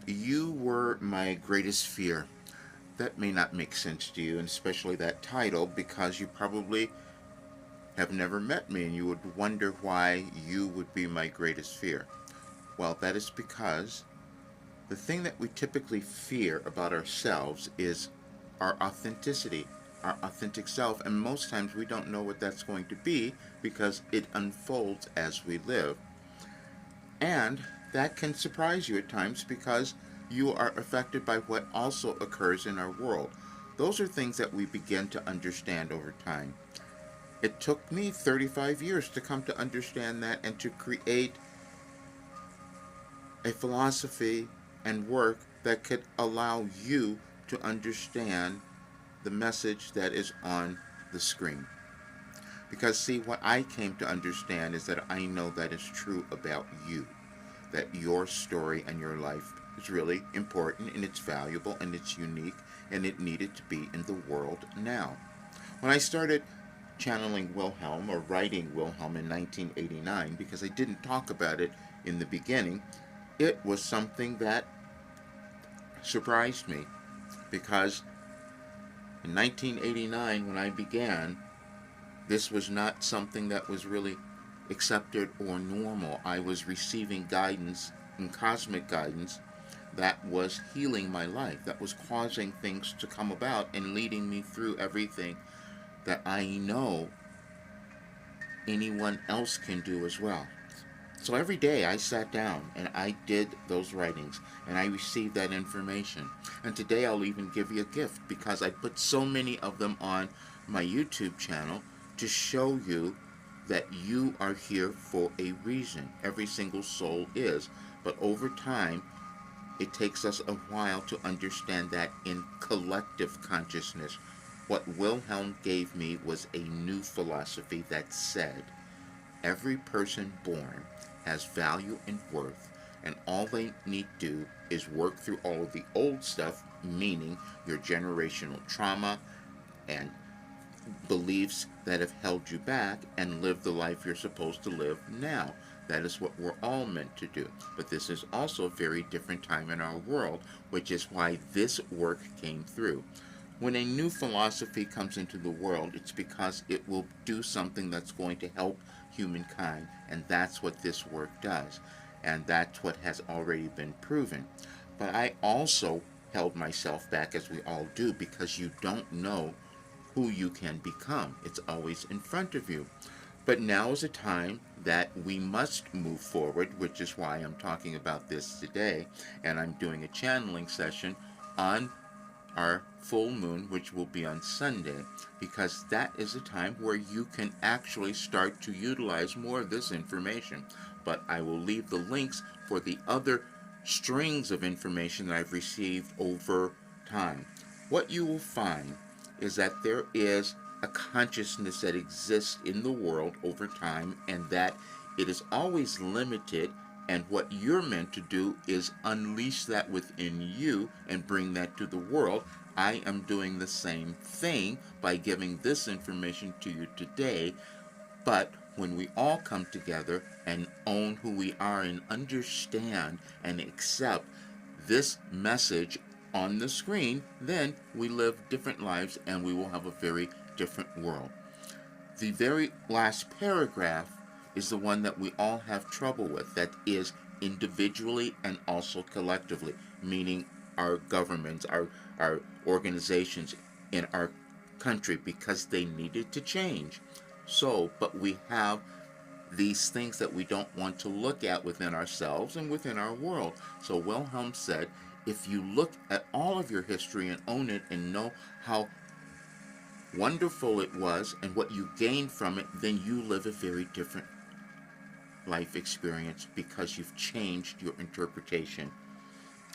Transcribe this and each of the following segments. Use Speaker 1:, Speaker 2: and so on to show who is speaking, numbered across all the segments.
Speaker 1: You were my greatest fear. That may not make sense to you, and especially that title, because you probably have never met me and you would wonder why you would be my greatest fear. Well, that is because the thing that we typically fear about ourselves is our authenticity, our authentic self, and most times we don't know what that's going to be because it unfolds as we live. And that can surprise you at times because you are affected by what also occurs in our world. Those are things that we begin to understand over time. It took me 35 years to come to understand that and to create a philosophy and work that could allow you to understand the message that is on the screen. Because, see, what I came to understand is that I know that is true about you, that your story and your life is really important and it's valuable and it's unique and it needed to be in the world now. When I started channeling Wilhelm or writing Wilhelm in 1989, because I didn't talk about it in the beginning, it was something that surprised me because in 1989, when I began, this was not something that was really accepted or normal. I was receiving guidance and cosmic guidance that was healing my life, that was causing things to come about and leading me through everything that I know anyone else can do as well. So every day I sat down and I did those writings and I received that information. And today I'll even give you a gift because I put so many of them on my YouTube channel to show you that you are here for a reason. Every single soul is. But over time, it takes us a while to understand that in collective consciousness. What Wilhelm gave me was a new philosophy that said every person born has value and worth, and all they need to do is work through all of the old stuff, meaning your generational trauma and beliefs that have held you back, and live the life you're supposed to live now. That is what we're all meant to do. But this is also a very different time in our world, which is why this work came through. When a new philosophy comes into the world, it's because it will do something that's going to help humankind, and that's what this work does. And that's what has already been proven. But I also held myself back, as we all do, because you don't know who you can become. It's always in front of you. But now is a time that we must move forward, which is why I'm talking about this today, and I'm doing a channeling session on our full moon, which will be on Sunday, because that is a time where you can actually start to utilize more of this information. But I will leave the links for the other strings of information that I've received over time. What you will find is that there is a consciousness that exists in the world over time, and that it is always limited, and what you're meant to do is unleash that within you and bring that to the world. I am doing the same thing by giving this information to you today, but when we all come together and own who we are and understand and accept this message on the screen, then we live different lives and we will have a very different world. The very last paragraph is the one that we all have trouble with, that is individually and also collectively, meaning our governments, our organizations in our country, because they needed to change. So, but we have these things that we don't want to look at within ourselves and within our world. So Wilhelm said, if you look at all of your history and own it and know how wonderful it was and what you gained from it, then you live a very different life experience because you've changed your interpretation.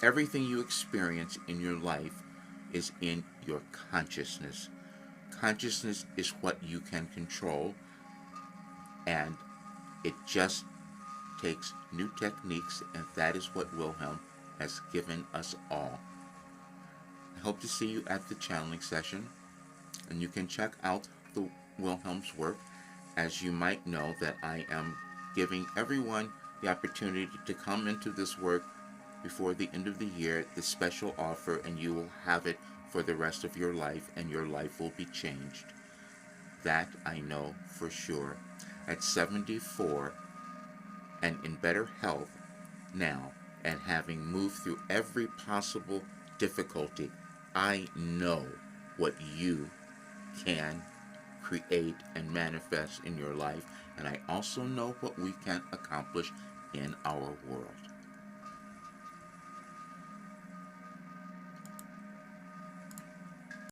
Speaker 1: Everything you experience in your life is in your consciousness. Consciousness is what you can control, and it just takes new techniques, and that is what Wilhelm has given us all. I hope to see you at the channeling session, and you can check out the Wilhelm's work. As you might know, that I am giving everyone the opportunity to come into this work before the end of the year this special offer, and you will have it for the rest of your life, and your life will be changed. That I know for sure. At 74 and in better health now, and having moved through every possible difficulty, I know what you can create and manifest in your life, and I also know what we can accomplish in our world.